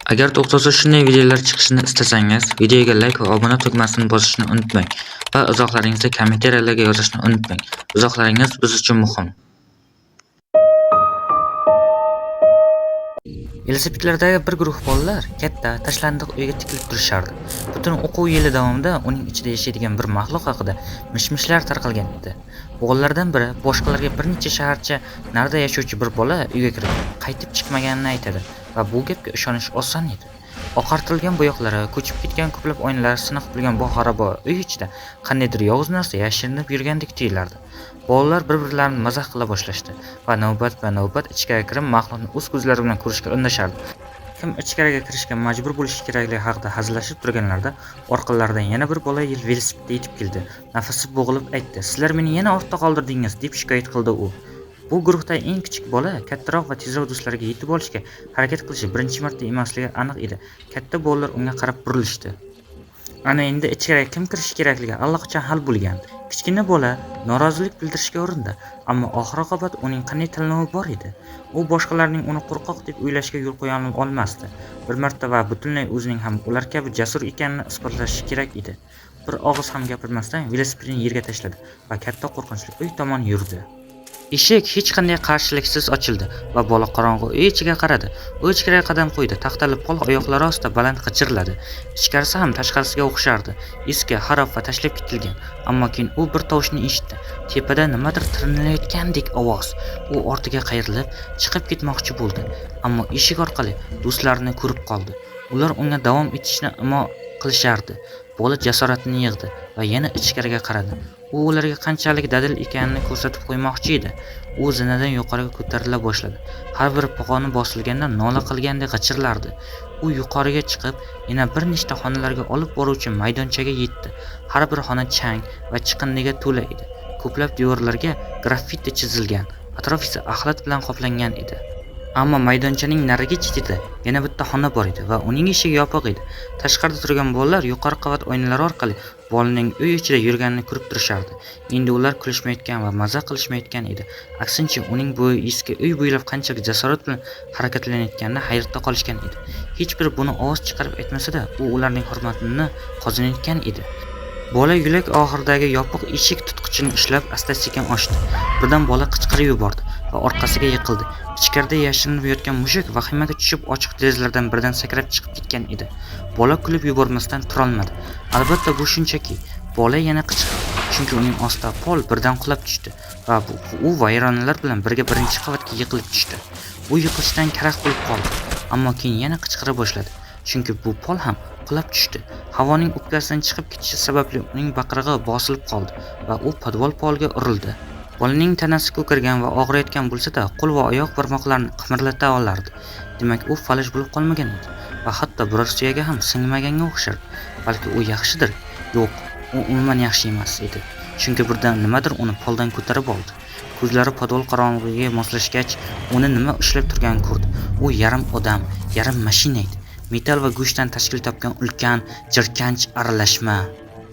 Agar to'xtasa shunday videolar chiqishini istasangiz, videoga like va obuna tugmasini bosishni unutmang va izohlaringizni kommentariyalarga yozishni unutmang. Izohlaringiz biz uchun muhim. Velosipedlardagi bir guruh bolalar katta, tashlandiq uyga tikilib turishardi. Butun o'quv yili davomida uning ichida yashaydigan bir maxluq haqida mish-mishlar tarqalgan edi. O'g'illardan biri boshqalarga bir necha shaharcha narida yashovchi bir bola uyga kirib, qaytib chiqmaganini aytadi va bu gapga ishonish oson edi. Oqartirilgan bo'yoqlari, ko'chib ketgan ko'plab oynalar, siniq bo'lgan bu xaroba uy ichida qandaydir yovuz narsa yashirinib yurgandek tuyulardi. Bolalar bir-birlarini mazax qila boshlashdi va navbat ichkariga kirib maxluqni o'z ko'zlari bilan ko'rishga undashardi. Kim ichkariga kirishga majbur bo'lishi kerakligi haqida hazillashib turganlarda orqalaridan yana bir bola velosipedda yetib keldi. Nafasi bo'g'ilib aytdi: "Sizlar meni yana ortda qoldirdingiz", deb shikoyat qildi u. Bu guruhda eng kichik bola kattaroq va tezroq do'stlariga yetib olishga harakat qilishi birinchi marta emasligi aniq edi. Katta bolalar unga qarab burilishdi. Ana endi ichkariga kim kirishi kerakligi allaqachon hal bo'lgandi. Kichkina bola norozilik bildirishga urindi, ammo oxir-oqibat uning qanday tanlovi bor edi? U boshqalarning uni qo'rqoq deb o'ylashiga yo'l qo'ya olmasdi. Bir marta va butunlay o'zining ham ular kabi jasur ekanini isbotlashi kerak edi. Bir og'iz ham gapirmasdan velosipedini yerga tashladi va katta qo'rqinchli uy tomon yurdi. Eshik hech qanday qarshiliksiz ochildi va bola qorong'u uy ichiga qaradi. U ichkariga qadam qo'ydi. Taxtali pol oyoqlari ostida baland g'ichirladi. Ichkarisi ham tashqarisiga o'xshardi. Eski, xarob va tashlab ketilgan. Ammo keyin u bir tovushni eshitdi. Tepada nimadir tirnilayotgandek ovoz. U ortiga qayrilib, chiqib ketmoqchi bo'ldi, ammo eshik orqali do'stlarini ko'rib qoldi. Ular unga davom etishni imo qilishardi. Bola jasoratini yig'di va yana ichkariga qaradi. U ularga qanchalik dadil ekanini ko'rsatib qo'ymoqchi edi. U zinadan yuqoriga ko'tarila boshladi. Har bir pog'oni bosilganda nola qilgandek g'ichirlardi. U yuqoriga chiqib, yana bir nechta xonalarga olib boruvchi maydonchaga yetdi. Har bir xona chang va chiqindiga to'la edi. Ko'plab devorlarga graffiti chizilgan, atrof esa axlat bilan qoplangan edi. Ammo maydonchaning narigi chetida yana bitta xona bor edi va uning eshigi yopiq edi. Tashqarida turgan bolalar yuqori qavat oynalari orqali bolaning uy ichida yurganini ko'rib turishardi. Endi ular kulishmayotgan va maza qilishmayotgan edi. Aksincha, uning bu eski uy bo'ylab qanchalik jasorat bilan harakatlanayotganini hayratda qolishgan edi. Hech biri buni ovoz chiqarib aytmasa-da, u ularning hurmatini qozonayotgan edi. Bola yo'lak oxiridagi yopiq eshik tutqichini ushlab asta-sekin ochdi. Birdan bola qichqirib yubordi va orqasiga yiqildi. Ichkarida yashirinib yotgan mushuk vahimaga tushib ochiq derazalardan biridan sakrab chiqib ketgan edi. Bola kulib yubormasdan turolmadi. Albatta bu shunchaki. Bola yana qichqirdi, chunki uning ostida pol birdan qulab tushdi va u vayronalar bilan birga birinchi qavatga yiqilib tushdi. U yiqilishdan karaxt bo'lib qoldi, ammo keyin yana qichqira boshladi, chunki bu pol ham qulab tushdi. Havoning o'pkasidan chiqib ketishi sababli uning baqirig'i bosilib qoldi va u podvol poliga urildi. Bolaning tanasi ko'kargan va og'riyotgan bo'lsa-da, qo'l va oyoq barmoqlarini qimirlata olardi. Demak, u falaj bo'lib qolmagan edi va hatto biror suyaga ham singmaganga o'xshardi. Balki u yaxshidir? Yo'q, u umuman yaxshi emas edi. Chunki birdan nimadir uni poldan ko'tarib oldi. Ko'zlari podvol qorong'uligiga moslashgach, uni nima ushlab turganini ko'rdi. U yarim odam, yarim mashina edi. Metal va go'shtdan tashkil topgan ulkan, jirkanch aralashma.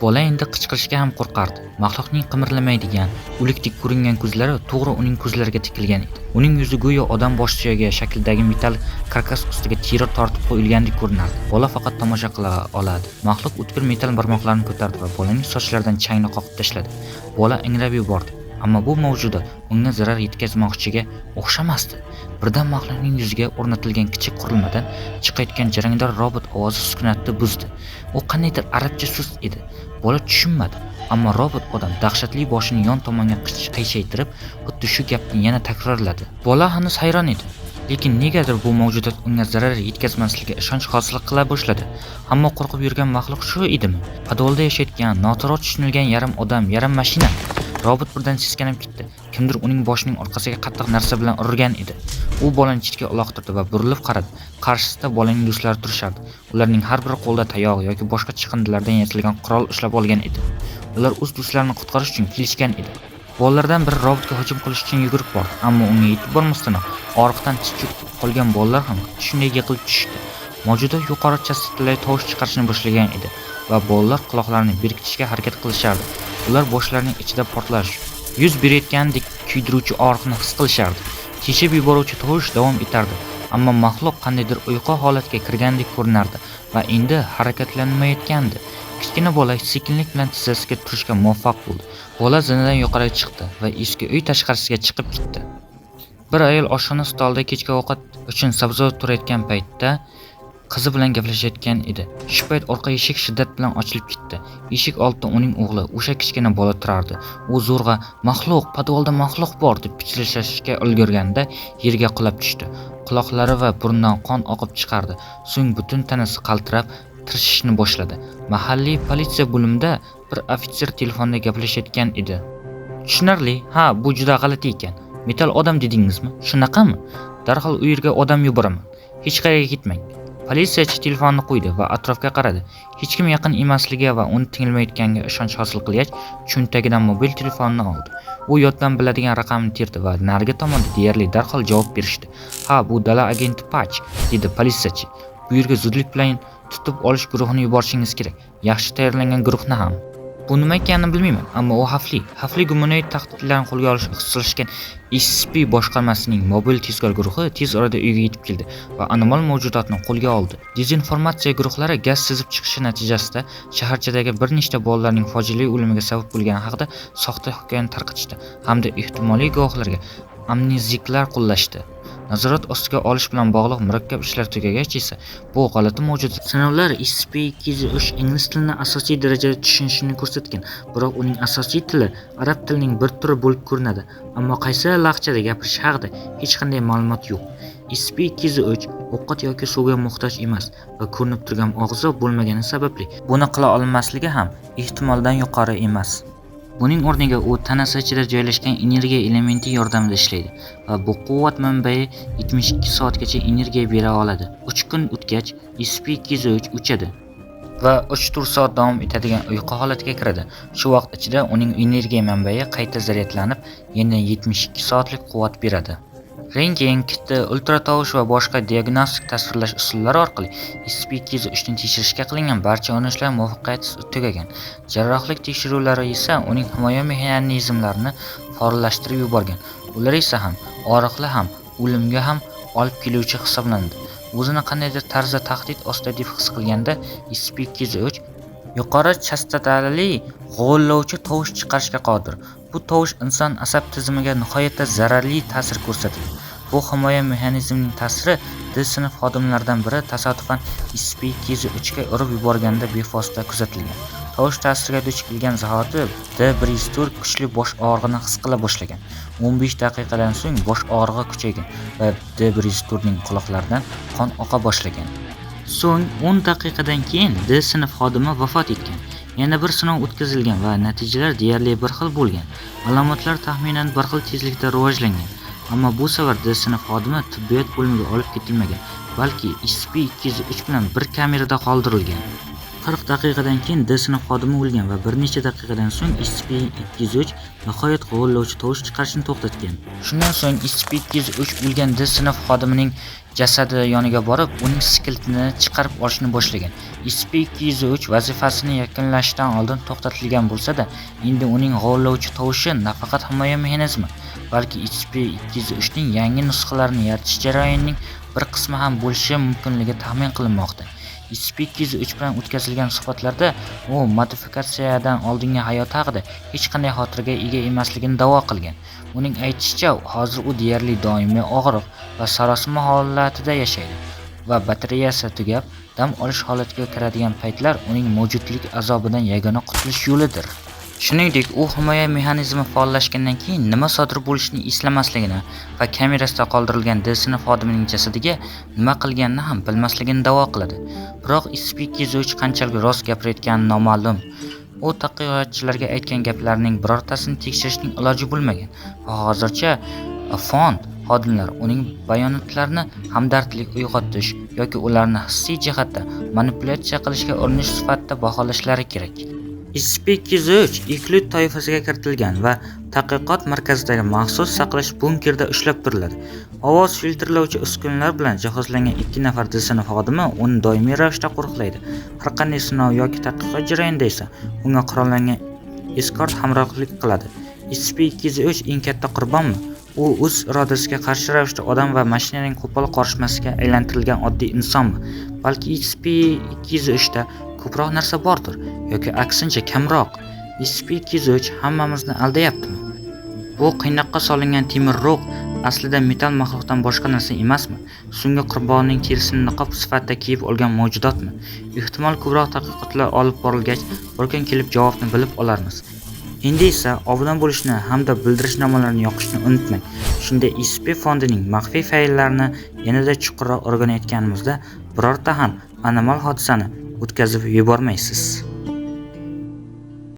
Bola endi qichqirishga ham qo'rqardi. Maxluqning qimirlamaydigan, o'likdek ko'ringan ko'zlari to'g'ri uning ko'zlariga tikilgan edi. Uning yuzi go'yo odam bosh suyagi shaklidagi metal karkas ustiga teri tortib qo'yilgandek ko'rinardi. Bola faqat tomosha qila oladi. Maxluq o'tkir metal barmoqlarini ko'tardi va bolaning sochlaridan changni qoqib tashladi. Bola ingrab yubordi. Ammo bu mavjudot unga zarar yetkazmoqchiga o'xshamasdi. Birdan maxluqning yuziga o'rnatilgan kichik qurilmadan chiqayotgan jarangdor robot ovozi sukunatni buzdi. U qandaydir arabcha so'z edi. Bola tushunmadi, ammo robot odam dahshatli boshini yon tomonga qiyshaytirib, xuddi shu gapni yana takrorladi. Bola hanuz hayron edi, lekin negadir bu mavjudot unga zarar yetkazmasligiga ishonch hosil qila boshladi. Ammo qo'rqib yurgan maxluq shu edimi? Podvolda yashayotgan, noto'g'ri tushunilgan yarim odam, yarim mashina. Robot birdan seskanib ketdi. Kimdir uning boshining orqasiga qattiq narsa bilan urgan edi. U bolani chetga uloqtirdi va burilib qaradi. Qarshisida bolaning do'stlari turishardi. Ularning har biri qo'lda tayoq yoki boshqa chiqindilardan yasalgan qurol ushlab olgan edi. Ular o'z do'stlarini qutqarish uchun kelishgan edi. Bolalardan biri robotga hujum qilish uchun yugurib bordi, ammo unga yetib bormasdan og'riqdan titrab qolgan bolalar ham shunday yiqilib tushdi. Mavjudot yuqori chastotali tovush chiqarishni boshlagan edi va bolalar quloqlarini berkitishga harakat qilishardi. Ular boshlarining ichida portlash yuz berayotgandek kuydiruvchi og'riqni his qilishardi. Teshib yuboruvchi tovush davom etardi ammo mahluq qandaydir uyqu holatiga kirgandek ko'rinardi va endi harakatlanmayotgandi. Kichkina bola sekinlik bilan tizzasiga turishga muvaffaq bo'ldi. Bola zinadan yuqoriga chiqdi va eski uy tashqarisiga chiqib ketdi. Bir ayol oshxona stolida kechki ovqat uchun sabzavot turayotgan paytda qizi bilan gaplashayotgan edi. Shu payt orqa eshik shiddat bilan ochilib ketdi. Eshik oldida uning o'g'li, o'sha kichkina bola turardi. U zo'rg'a "Maxluq, podvalda maxluq bor" deb pichirlashga ulgurganda yerga qulab tushdi. Quloqlari va burnidan qon oqib chiqardi. So'ng butun tanasi qaltirab, tirishishni boshladi. Mahalliy politsiya bo'limida bir ofitser telefonda gaplashayotgan edi. Tushunarli, ha, bu juda g'alati ekan. Metal odam dedingizmi? Shunaqami? Darhol u yerga odam yuboraman. Hech qayerga ketmang. Politsiyachi telefonni qo'ydi va atrofga qaradi. Hech kim yaqin emasligi va uni tinglamayotganiga ishonch hosil qilgach, cho'ntagidan mobil telefonni oldi. U yoddan biladigan raqamni terdi va narigi tomonda deyarli darhol javob berishdi. "Ha, bu dala agenti Patch", dedi politsiyachi. "Bu yerga zudlik bilan tutib olish guruhini yuborishingiz kerak. Yaxshi tayyorlangan guruhni ham. Bu nima ekanini bilmayman, ammo u xavfli gumanoid tahdidlarni qo'lga olishga ixtisoslashgan SP boshqarmasining mobil tezkor guruhi tez orada uyga yetib keldi va anomal mavjudotni qo'lga oldi. Dezinformatsiya guruhlari gaz sizib chiqishi natijasida shaharchadagi bir nechta bolalarning fojiali o'limiga sabab bo'lgani haqida soxta hikoyani tarqatishdi hamda ehtimoliy guvohlarga amneziklar qo'llashdi. Nazorat ostiga olish bilan bog'liq murakkab ishlar tugagach esa bu g'alati mavjudot. Sinovlar SP-203 ingliz tilini asosiy darajada tushunishini ko'rsatgan, biroq uning asosiy tili arab tilining bir turi bo'lib ko'rinadi, ammo qaysi laqchada gapirish haqida hech qanday ma'lumot yo'q. SP-203 ovqat yoki suvga muhtoj emas va ko'rinib turgan og'zi bo'lmagani sababli buni qila olmasligi ham ehtimoldan yuqori emas. Buning o'rniga u tanasi ichida joylashgan energiya elementi yordamida ishlaydi va bu quvvat manbai 72 soatgacha energiya bera oladi. 3 kun o'tgach SP-203 o'chadi va 3-4 soat davom etadigan uyqu holatiga kiradi. Shu vaqt ichida uning energiya manbai qayta zaryadlanib, yana 72 soatlik quvvat beradi. Rentgen, kiti, ultratovush va boshqa diagnostik tasvirlash usullari orqali SP-203 ni tekshirishga qilingan barcha urinishlar muvaffaqiyatsiz tugagan. Jarrohlik tekshiruvlari esa uning himoya mexanizmlarini faollashtirib yuborgan. Ular esa ham og'riqli ham o'limga ham olib keluvchi hisoblanadi. O'zini qandaydir tarzda tahdid ostida deb his qilganda SP-203 yuqori chastotali g'o'llovchi tovush chiqarishga qodir. Bu tovush inson asab tizimiga nihoyatda zararli ta'sir ko'rsatadi. Bu himoya mexanizmining ta'siri D sinf xodimlaridan biri tasodifan SP-203 ga urib yuborganda bevosita kuzatilgan. Tovush ta'siriga duch kelgan zahoti D-Bristur kuchli bosh og'rig'ini his qila boshlagan. 15 daqiqadan so'ng bosh og'rig'i kuchaygan va D-Bristurning quloqlaridan qon oqa boshlagan. So'ng 10 daqiqadan keyin D sinf xodimi vafot etgan. Yana bir sinov o'tkazilgan va natijalar deyarli bir xil bo'lgan. Alomatlar taxminan bir xil tezlikda rivojlangan. Ammo bu safar D sinf xodimi tibbiyot bo'limiga olib ketilmagan, balki SP-203 bilan bir kamerada qoldirilgan. 40 daqiqadan keyin D sinf xodimi o'lgan va bir necha daqiqadan so'ng SP-203 nihoyat g'o'llovchi tovush chiqarishni to'xtatgan. Shundan so'ng SP-203 o'lgan D sinf xodimining jasadi yoniga borib, uning skeletini chiqarib olishni boshlagan. SP-203 vazifasini yakunlashdan oldin to'xtatilgan bo'lsa-da, endi uning g'o'llovchi tovushi nafaqat himoya mexanizmi, balki SP-203 ning yangi nusxalarini yaratish jarayonining bir qismi ham bo'lishi mumkinligi taxmin qilinmoqda. SP-203 bilan o'tkazilgan suhbatlarda u modifikatsiyadan oldingi hayoti haqida hech qanday xotiraga ega emasligini da'vo qilgan. Uning aytishicha, hozir u deyarli doimiy og'riq va sarosima holatida yashaydi va batareyasi tugab, dam olish holatiga kiradigan paytlar uning mavjudlik azobidan yagona qutulish yo'lidir. Shuningdek, u himoya mexanizmi faollashgandan keyin nima sodir bo'lishini eslamasligini va kamerasida qoldirilgan D sinf xodimining jasadiga nima qilganini ham bilmasligini da'vo qiladi. Biroq SP-203 qanchalik rost gapirayotgani noma'lum. U tadqiqotchilarga aytgan gaplarining birortasini tekshirishning iloji bo'lmagan va hozircha fond xodimlari uning bayonotlarini hamdardlik uyg'otish yoki ularni hissiy jihatda manipulyatsiya qilishga urinish sifatida baholashlari kerak. SP-203 Iqlut toifasiga kiritilgan va tadqiqot markazidagi maxsus saqlash bunkerda ushlab turiladi. Ovoz filtrlovchi uskunalar bilan jihozlangan 2 nafar D sinf xodimi uni doimiy ravishda qo'riqlaydi. Har qanday sinov yoki tadqiqot jarayonida esa unga qurollangan eskort hamrohlik qiladi. SP-203 eng katta qurbonmi? U o'z irodasiga qarshi ravishda odam va mashinaning qo'pol qorishmasiga aylantirilgan oddiy insonmi? Balki SCP-203 da ko'proq narsa bordir yoki aksincha kamroq. SCP-203 hammamizni aldayaptimi? Bu qiynoqqa solingan temir rog' aslida metall maxluqdan boshqa narsa emasmi? So'nggi qurbonning terisini niqob sifatida kiyib olgan mavjudotmi? Ehtimol ko'proq tadqiqotlar olib borilgach, bir kun kelib javobni bilib olarmiz. Endi esa obuna bo'lishni hamda bildirishnomalarni yoqishni unutmang. Shunda SCP fondining maxfiy fayllarini yanada chuqurroq o'rganayotganimizda birorta ham anomal hodisani o'tkazib yubormaysiz.